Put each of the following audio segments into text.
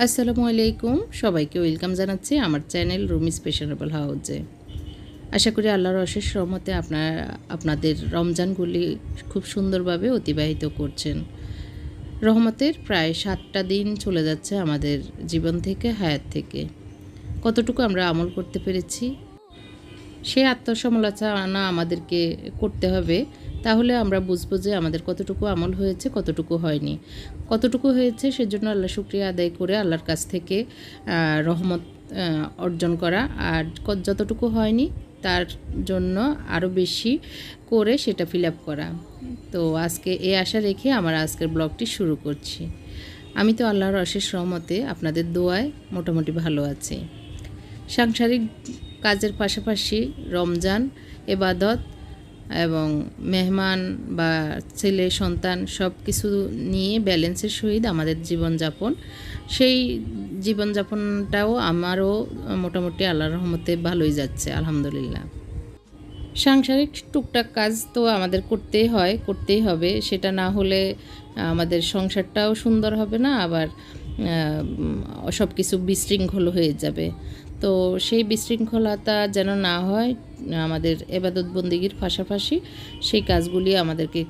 আসসালামু আলাইকুম, সবাইকে ওয়েলকাম জানাচ্ছি আমার চ্যানেল রুমিস ফ্যাশনেবল হাউজে। আশা করি আল্লাহর অশেষ রহমতে আপনাদের রমজানগুলি খুব সুন্দরভাবে অতিবাহিত করছেন। রহমতের প্রায় 7টা দিন চলে যাচ্ছে আমাদের জীবন থেকে, হায়াত থেকে। কতটুকু আমরা আমল করতে পেরেছি, সে আত্মসমালোচনা আমাদেরকে করতে হবে। তাহলে আমরা বুঝবো যে আমাদের কতটুকু আমল হয়েছে, কতটুকু হয়নি। কতটুকু হয়েছে সেজন্য আল্লাহ শুকরিয়া আদায় করে আল্লাহর কাছ থেকে রহমত অর্জন করা, আর যতটুকু হয়নি তার জন্য আরও বেশি করে সেটা ফিল আপ করা। তো আজকে এই আশা রেখে আমার আজকের ব্লগটি শুরু করছি। আমি তো আল্লাহর অশেষ রহমতে আপনাদের দোয়ায় মোটামুটি ভালো আছি। সাংসারিক কাজের পাশাপাশি রমজান, এবাদত এবং মেহমান বা ছেলে সন্তান সব কিছু নিয়ে ব্যালেন্সের সহিত আমাদের জীবনযাপন, সেই জীবনযাপনটাও আমারও মোটামুটি আল্লাহর রহমতে ভালোই যাচ্ছে, আলহামদুলিল্লাহ। সাংসারিক টুকটাক কাজ তো আমাদের করতেই হবে। সেটা না হলে আমাদের সংসারটাও সুন্দর হবে না, আবার সব কিছু বিশৃঙ্খল হয়ে যাবে। তো সেই বিশৃঙ্খলতা যেন না হয়, আমাদের এবাদত বন্দিগির পাশাপাশি সেই কাজগুলি আমাদেরকে,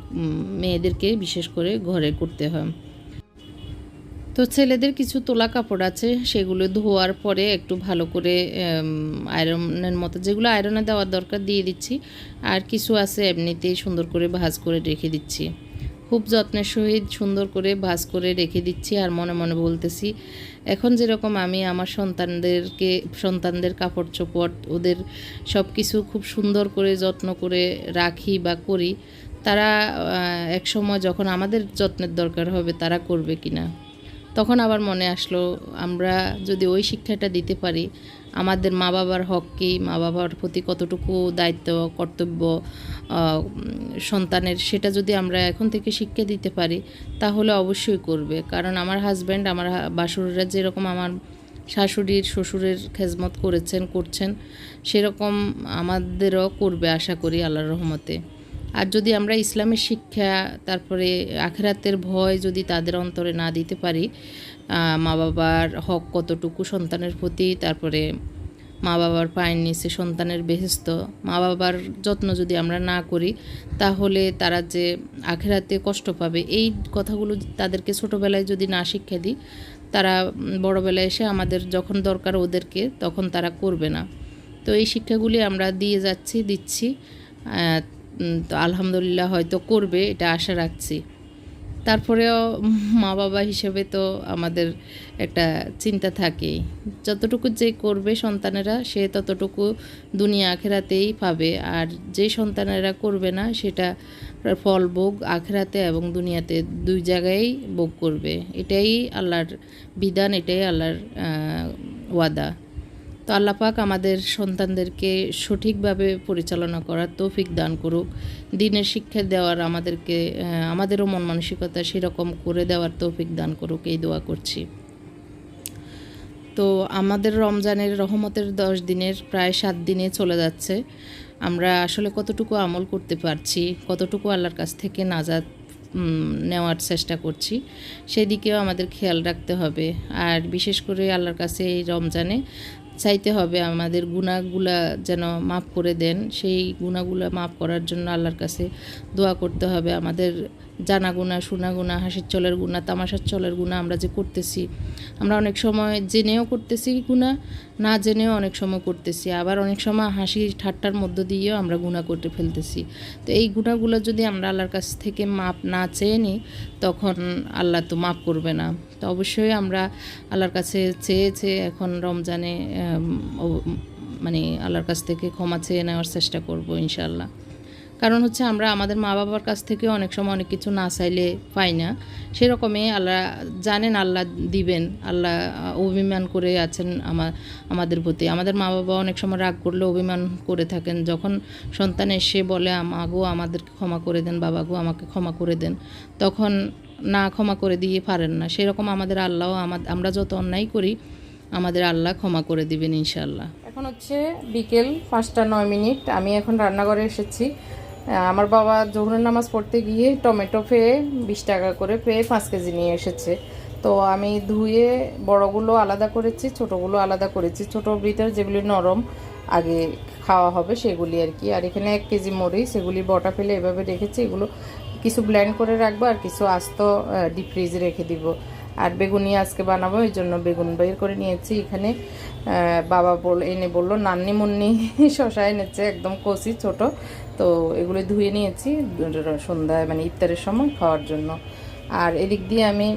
মেয়েদেরকে বিশেষ করে ঘরে করতে হয়। তো ছেলেদের কিছু তোলা কাপড় আছে, সেগুলো ধোয়ার পরে একটু ভালো করে আয়রনের মতো, যেগুলো আয়রনে দেওয়ার দরকার দিয়ে দিচ্ছি, আর কিছু আছে এমনিতেই সুন্দর করে ভাঁজ করে রেখে দিচ্ছি। খুব যত্নের সহিত সুন্দর করে ভাঁজ করে রেখে দিচ্ছি, আর মনে মনে বলতেছি এখন যেরকম আমি আমার সন্তানদের কাপড় চোপড়, ওদের সব কিছু খুব সুন্দর করে যত্ন করে রাখি বা করি, তারা এক সময় যখন আমাদের যত্নের দরকার হবে তারা করবে কিনা। তখন আবার মনে আসলো, আমরা যদি ওই শিক্ষাটা দিতে পারি, আমাদের মা বাবার হক কী, মা বাবার প্রতি কতটুকু দায়িত্ব কর্তব্য সন্তানের, সেটা যদি আমরা এখন থেকে শিক্ষা দিতে পারি তাহলে অবশ্যই করবে। কারণ আমার হাজব্যান্ড, আমার বাসুররা যেরকম আমার শাশুড়ির শ্বশুরের খেজমত করছেন, সেরকম আমাদেরও করবে আশা করি আল্লাহর রহমতে। আর যদি আমরা ইসলামের শিক্ষা, তারপরে আখিরাতের ভয় যদি তাদের অন্তরে না দিতে পারি, মা বাবার হক কতটুকু সন্তানের প্রতি, তারপরে মা বাবার পায়ের নিচে সন্তানের বেহেস্ত, মা বাবার যত্ন যদি আমরা না করি, তাহলে তারা যে আখিরাতে কষ্ট পাবে, এই কথাগুলো তাদেরকে ছোটোবেলায় যদি না শিক্ষা দিই, তারা বড়োবেলায় এসে আমাদের যখন দরকার ওদেরকে, তখন তারা করবে না। তো এই শিক্ষাগুলি আমরা দিচ্ছি। তো আলহামদুলিল্লাহ হয়তো করবে, এটা আশা রাখছি। তারপরেও মা বাবা হিসেবে তো আমাদের একটা চিন্তা থাকেই, যতটুকু যে করবে সন্তানেরা সে ততটুকু দুনিয়া আখেরাতেই পাবে, আর যে সন্তানেরা করবে না সেটা ফল ভোগ আখেরাতে এবং দুনিয়াতে দুই জায়গায় ভোগ করবে। এটাই আল্লাহর বিধান, এটাই আল্লাহর ওয়াদা। তো আল্লাহ পাক আমাদের সন্তানদেরকে সঠিকভাবে পরিচালনা করার তৌফিক দান করুক, দ্বীনের শিক্ষা দেওয়ার আমাদেরও মন মানসিকতা সেরকম করে দেওয়ার তৌফিক দান করুক, এই দোয়া করছি। তো আমাদের রমজানের রহমতের 10 দিনের প্রায় 7 দিনে চলে যাচ্ছে। আমরা আসলে কতটুকু আমল করতে পারছি, কতটুকু আল্লাহর কাছ থেকে নাজাত নেওয়ার চেষ্টা করছি, সেদিকেও আমাদের খেয়াল রাখতে হবে। আর বিশেষ করে আল্লাহর কাছে এই রমজানে চাইতে হবে আমাদের গুনাহগুলা যেন মাফ করে দেন। সেই গুনাহগুলা মাফ করার জন্য আল্লাহর কাছে দোয়া করতে হবে। আমাদের জানা গুনাহ, শোনা গুনাহ, হাসির চলের গুনাহ, তামাশার চলের গুনাহ আমরা যে করতেছি, আমরা অনেক সময় জেনেও করতেছি গুনাহ, না জেনেও অনেক সময় করতেছি, আবার অনেক সময় হাসি ঠাট্টার মধ্য দিয়েও আমরা গুনাহ করতে ফেলতেছি। তো এই গুনাহগুলো যদি আমরা আল্লাহর কাছ থেকে মাপ না চেয়ে নিই, তখন আল্লাহ তো মাফ করবে না। তো অবশ্যই আমরা আল্লাহর কাছে চেয়ে এখন রমজানে মানে আল্লাহর কাছ থেকে ক্ষমা চেয়ে নেওয়ার চেষ্টা করব ইনশাআল্লাহ। কারণ হচ্ছে আমরা আমাদের মা বাবার কাছ থেকে অনেক সময় অনেক কিছু না চাইলে পাই না, সেরকমই আল্লাহ জানেন, আল্লাহ দিবেন। আল্লাহ অভিমান করে আছেন আমাদের প্রতি। আমাদের মা বাবা অনেক সময় রাগ করলে অভিমান করে থাকেন, যখন সন্তান এসে বলে গো আমাদেরকে ক্ষমা করে দেন, বাবা গো আমাকে ক্ষমা করে দেন, তখন না ক্ষমা করে দিয়ে পারেন না। সেরকম আমাদের আল্লাহও আমরা যত অন্যায় করি আমাদের আল্লাহ ক্ষমা করে দিবেন ইনশাআল্লাহ। এখন হচ্ছে বিকেল 5:09। আমি এখন রান্নাঘরে এসেছি। আমার বাবা জোহরের নামাজ পড়তে গিয়ে টমেটো পেয়ে 20 টাকা করে পেয়ে 5 কেজি নিয়ে এসেছে। তো আমি ধুয়ে বড়গুলো আলাদা করেছি, ছোটোগুলো আলাদা করেছি। ছোটোর ভিতরে যেগুলি নরম আগে খাওয়া হবে সেগুলি আর কি। আর এখানে 1 কেজি মরিচ, সেগুলি বটা ফেলে এভাবে রেখেছি। এগুলো কিছু ব্লেন্ড করে রাখবো আর কিছু আস্ত ডিপ ফ্রিজে রেখে দিব। আর বেগুনি আজকে বানাবো, এই জন্য বেগুন বের করে নিয়েছি। এখানে বাবা এনে বললো নান্নি মুন্নি শশা এনেছে, একদম কচি ছোট। তো এগুলো ধুয়ে নিয়েছি সন্ধ্যায় মানে ইফতারের সময় খাওয়ার জন্য। আর এদিক দিয়ে আমি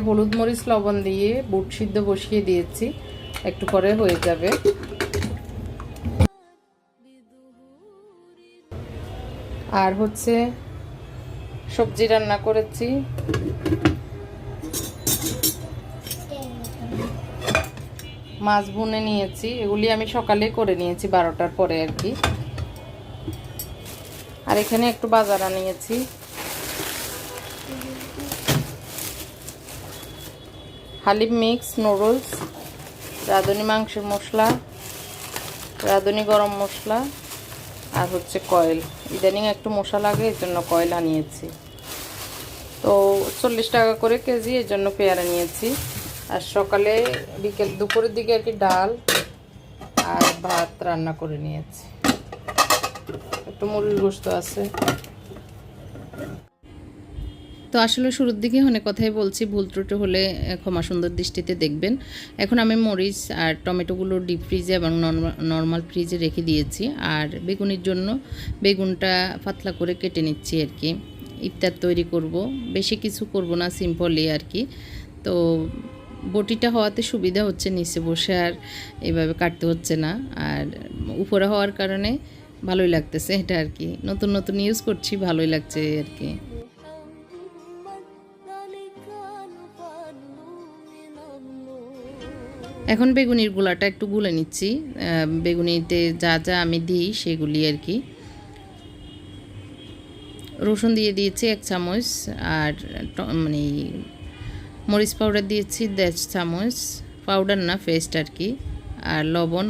হলুদ মরিচ লবণ দিয়ে বুট সিদ্ধ বসিয়ে দিয়েছি, একটু পরে হয়ে যাবে। আর হচ্ছে সবজি রান্না করেছি, মাছ ভুনে নিয়েছি। এগুলি আমি সকালে করে নিয়েছি 12টার পরে আর কি। আর এখানে একটু বাজার আনিয়েছি, হালিম মিক্স, নুডলস, রাঁধুনি মাংসের মশলা, রাঁধুনি গরম মশলা, আর হচ্ছে কয়েল। ইদানিং একটু মশলা লাগে, এর জন্য কয়েল আনিয়েছি। তো 40 টাকা করে কেজি, এর জন্য পেয়ারা নিয়েছি। আর সকালে দুপুরের দিকে আর কি ডাল আর ভাত রান্না করে নিয়েছি, একটু মুরগির গোশত আছে। তো আসলে শুরুর দিকে অনেক কথাই বলছি, ভুল ত্রুটি হলে ক্ষমা সুন্দর দৃষ্টিতে দেখবেন। এখন আমি মরিচ আর টমেটোগুলো ডিপ ফ্রিজে এবং নর্মাল ফ্রিজে রেখে দিয়েছি। আর বেগুনের জন্য বেগুনটা পাতলা করে কেটে নিচ্ছি আর কি। ইফতার তৈরি করব, বেশি কিছু করব না, সিম্পলি আর কি। তো বটিটা হওয়াতে সুবিধা হচ্ছে, নিচে বসে আর এভাবে কাটতে হচ্ছে না। আর উপরে হওয়ার কারণে ভালোই লাগতেছে এটা আর কি। নতুন নতুন ইউজ করছি, ভালোই লাগছে আর কি। এখন বেগুনির গুলাটা একটু গুলে নিচ্ছি। বেগুনিতে যা যা আমি দিই সেগুলি আর কি। রসুন দিয়ে দিয়েছি 1 চামচ, আর মানে মরিচ পাউডার দিয়েছি 1.5 চামচ, পাউডার না পেস্ট আর কি। আর লবণ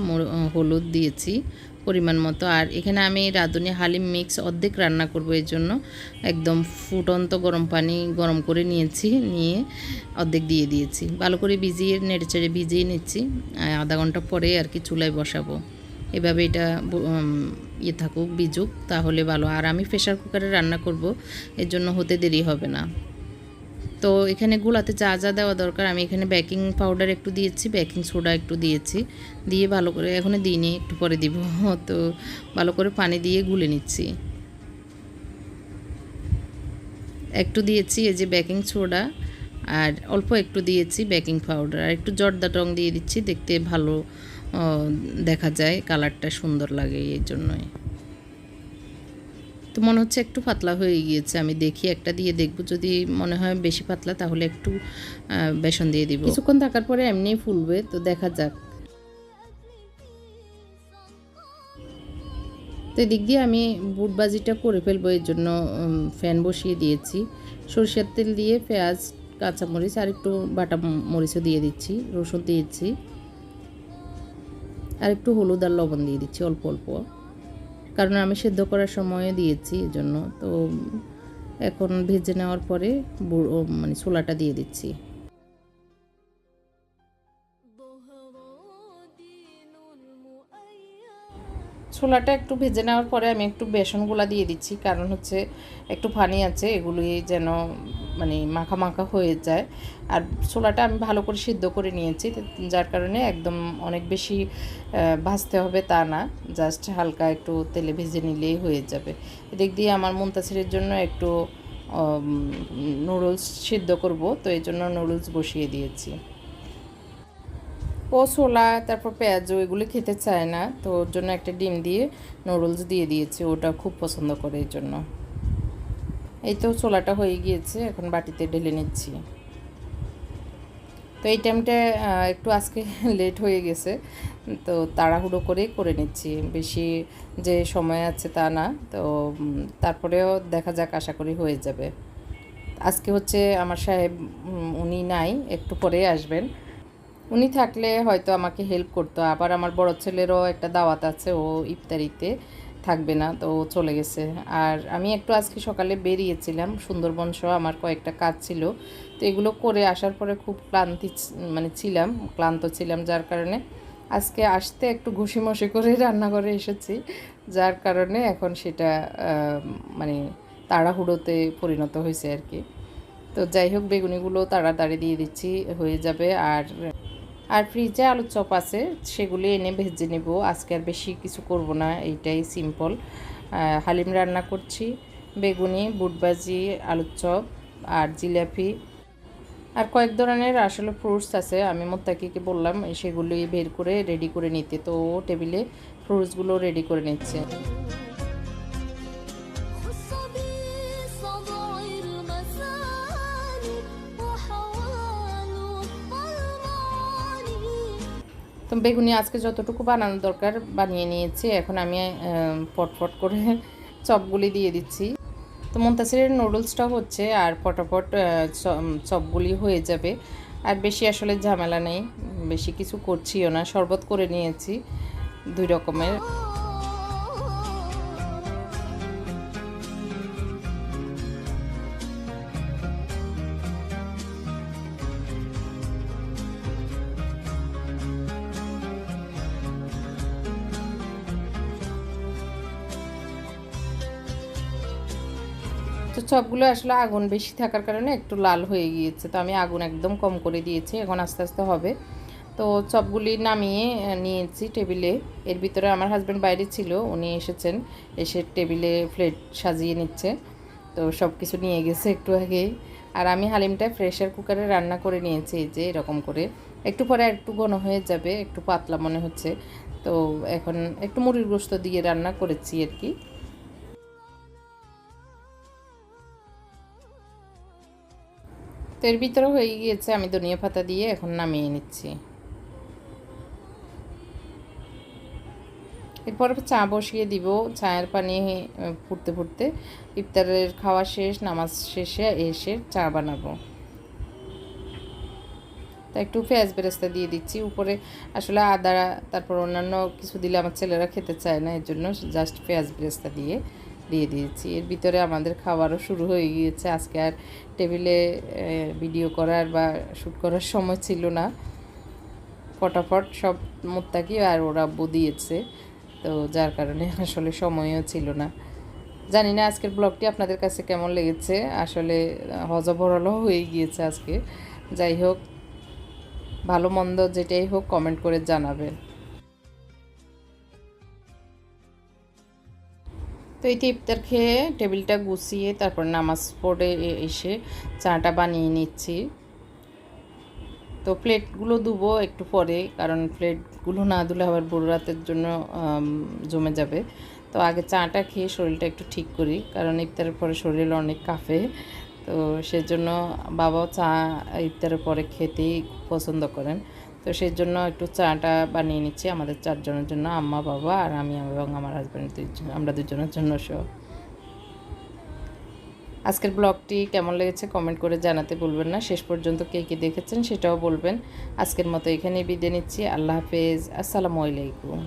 হলুদ দিয়েছি পরিমাণ মতো। আর এখানে আমি রাঁধুনি হালিম মিক্স অর্ধেক রান্না করব, এর জন্য একদম ফুটন্ত গরম পানি গরম করে নিয়েছি, নিয়ে অর্ধেক দিয়ে দিয়েছি। ভালো করে ভিজিয়ে নেড়েচেড়ে ভিজিয়ে নিচ্ছি। আধা ঘন্টা পরে আর কি চুলায় বসাবো। এভাবে এটা থাকুক, ভিজুক, তাহলে ভালো। আর আমি প্রেশার কুকারে রান্না করব, এর জন্য হতে দেরি হবে না। তো এখানে গুলাতে যা যা দেওয়া দরকার, আমি এখানে বেকিং পাউডার একটু দিয়েছি, বেকিং সোডা একটু দিয়েছি, দিয়ে ভালো করে, এখনও দিইনি, একটু পরে দিব। তো ভালো করে পানি দিয়ে গুলে নিচ্ছি। একটু দিয়েছি এই যে বেকিং সোডা, আর অল্প একটু দিয়েছি বেকিং পাউডার, আর একটু জর্দা রং দিয়ে দিচ্ছি, দেখতে ভালো দেখা যায়, কালারটা সুন্দর লাগে এই জন্যই। তো মনে হচ্ছে একটু পাতলা হয়ে গিয়েছে, আমি দেখি একটা দিয়ে দেখব, যদি মনে হয় বেশি পাতলা তাহলে একটু বেসন দিয়ে দিব। কিছুক্ষণ থাকার পরে এমনিই ফুলবে, তো দেখা যাক। তো এদিক দিয়ে আমি বুট ভাজিটা করে ফেলবো, এর জন্য ফ্যান বসিয়ে দিয়েছি। সরষের তেল দিয়ে পেঁয়াজ, কাঁচামরিচ আর একটু বাটা মরিচও দিয়ে দিচ্ছি, রসুন দিয়েছি, আর একটু হলুদ আর লবণ দিয়ে দিচ্ছি অল্প অল্প, কারণ আমি সেদ্ধ করার সময় দিয়েছি এই জন্য। তো এখন ভেজে নেওয়ার পরে মানে ছোলাটা দিয়ে দিচ্ছি। ছোলাটা একটু ভেজে নেওয়ার পরে আমি একটু বেসনগুলা দিয়ে দিচ্ছি, কারণ হচ্ছে একটু পানি আছে, এগুলি যেন মানে মাখা মাখা হয়ে যায়। আর ছোলাটা আমি ভালো করে সিদ্ধ করে নিয়েছি, যার কারণে একদম অনেক বেশি ভাজতে হবে তা না, জাস্ট হালকা একটু তেলে ভেজে নিলেই হয়ে যাবে। এদিক দিয়ে আমার মুনতাসিরের জন্য একটু নুডলস সিদ্ধ করব, তো এই জন্য নুডলস বসিয়ে দিয়েছি। ও ছোলা তারপর পেঁয়াজও এগুলো খেতে চায় না, তো ওর জন্য একটা ডিম দিয়ে নুডলস দিয়ে দিয়েছি, ওটা খুব পছন্দ করে এই জন্য। এই তো ছোলাটা হয়ে গিয়েছে, এখন বাটিতে ঢেলে নিচ্ছি। তো এই টাইমটা একটু আজকে লেট হয়ে গেছে, তো তাড়াহুড়ো করেই করে নিচ্ছি, বেশি যে সময় আছে তা না। তো তারপরেও দেখা যাক, আশা করি হয়ে যাবে। আজকে হচ্ছে আমার সাহেব উনি নাই, একটু পরে আসবেন। উনি থাকলে হয়তো আমাকে হেল্প করতো। আবার আমার বড় ছেলেরও একটা দাওয়াত আছে, ও ইফতারিতে থাকবে না, তো চলে গেছে। আর আমি একটু আজকে সকালে বেরিয়েছিলাম সুন্দরবন সহ, আমার কয়েকটা কাজ ছিল, তো এগুলো করে আসার পরে খুব ক্লান্ত ছিলাম, যার কারণে আজকে আসতে একটু ঘুষিমসি করে রান্নাঘরে এসেছি, যার কারণে এখন সেটা মানে তাড়াহুড়োতে পরিণত হয়েছে আর কি। তো যাই হোক, বেগুনিগুলো তাড়াতাড়ি দিয়ে দিচ্ছি, হয়ে যাবে। আর ফ্রিজে আলুর চপ আছে, সেগুলি এনে ভেজে নেব। আজকে আর বেশি কিছু করব না, এইটাই সিম্পল। হালিম রান্না করছি, বেগুনি, বুটভাজি, আলুর চপ আর জিলাপি আর কয়েক ধরনের আসলে ফ্রুটস আছে। আমি মোত্তাকিকে বললাম সেগুলি বের করে রেডি করে নিতে, তো টেবিলে ফ্রুটসগুলো রেডি করে নিচ্ছে। তো বেগুনি আজকে যতটুকু বানানো দরকার বানিয়ে নিয়েছি, এখন আমি পটপট করে চপগুলি দিয়ে দিচ্ছি। তো মুনতাসিরের নুডলসটা হচ্ছে, আর পটাপট চপগুলি হয়ে যাবে। আর বেশি আসলে ঝামেলা নেই, বেশি কিছু করছিও না। শরবত করে নিয়েছি 2 রকমের। তো চপগুলো আসলে আগুন বেশি থাকার কারণে একটু লাল হয়ে গিয়েছে, তো আমি আগুন একদম কম করে দিয়েছি, এখন আস্তে আস্তে হবে। তো চপগুলি নামিয়ে নিয়েছি টেবিলে। এর ভিতরে আমার হাজব্যান্ড বাইরে ছিল, উনি এসেছেন, এসে টেবিলে প্লেট সাজিয়ে নিচ্ছে। তো সব কিছু নিয়ে গেছে একটু আগেই। আর আমি হালিমটা প্রেশার কুকারে রান্না করে নিয়েছি, এই যে এরকম করে। একটু পরে একটু ঘন হয়ে যাবে, একটু পাতলা মনে হচ্ছে। তো এখন একটু মুরগির গোশত দিয়ে রান্না করেছি আর কি। তো এর ভিতরে হয়ে গিয়েছে, আমি ধনিয়া পাতা দিয়ে এখন নামিয়ে নিচ্ছি। এরপর চা বসিয়ে দিব, চায়ের পানি ফুটতে ফুটতে ইফতারের খাওয়া শেষ, নামাজ শেষে এসে চা বানাবো। তা একটু পেঁয়াজ বেরেস্তা দিয়ে দিচ্ছি উপরে, আসলে আদা তারপর অন্যান্য কিছু দিলে আমার ছেলেরা খেতে চায় না, এর জন্য জাস্ট পেঁয়াজ বেরেস্তা দিয়ে দিয়েছি। এর ভিতরে আমাদের খাবারও শুরু হয়ে গিয়েছে। আজকে আর টেবিলে ভিডিও করার বা শ্যুট করার সময় ছিল না, ফটাফট সব মুত্তাকি আর ওরা আব্বু দিয়েছে, তো যার কারণে আসলে সময়ও ছিল না। জানি না আজকের ব্লগটি আপনাদের কাছে কেমন লেগেছে, আসলে হজবরলও হয়ে গিয়েছে আজকে। যাই হোক, ভালো মন্দ যেটাই হোক কমেন্ট করে জানাবেন। তো এই ইফতার খেয়ে টেবিলটা গুছিয়ে তারপর নামাজ পড়ে এসে চাটা বানিয়ে নিচ্ছি। তো প্লেটগুলো ধুবো একটু পরে, কারণ প্লেটগুলো না ধুলে আবার বুড়ো রাতের জন্য জমে যাবে। তো আগে চাটা খেয়ে শরীরটা একটু ঠিক করি, কারণ ইফতারের পরে শরীর অনেক কাঁপে। তো সেজন্য বাবাও চা ইফতারের পরে খেতেই পছন্দ করেন। তো সেই জন্য একটু চাটা বানিয়ে নিচ্ছি আমাদের 4 জনের জন্য, আম্মা, বাবা আর আমি এবং আমার হাজব্যান্ড, আমরা 2 জনের জন্য সহ। আজকের ব্লগটি কেমন লেগেছে কমেন্ট করে জানাতে ভুলবেন না। শেষ পর্যন্ত কে কে দেখেছেন সেটাও বলবেন। আজকের মতো এখানেই বিদায় নিচ্ছি। আল্লাহ হাফেজ, আসসালামু আলাইকুম।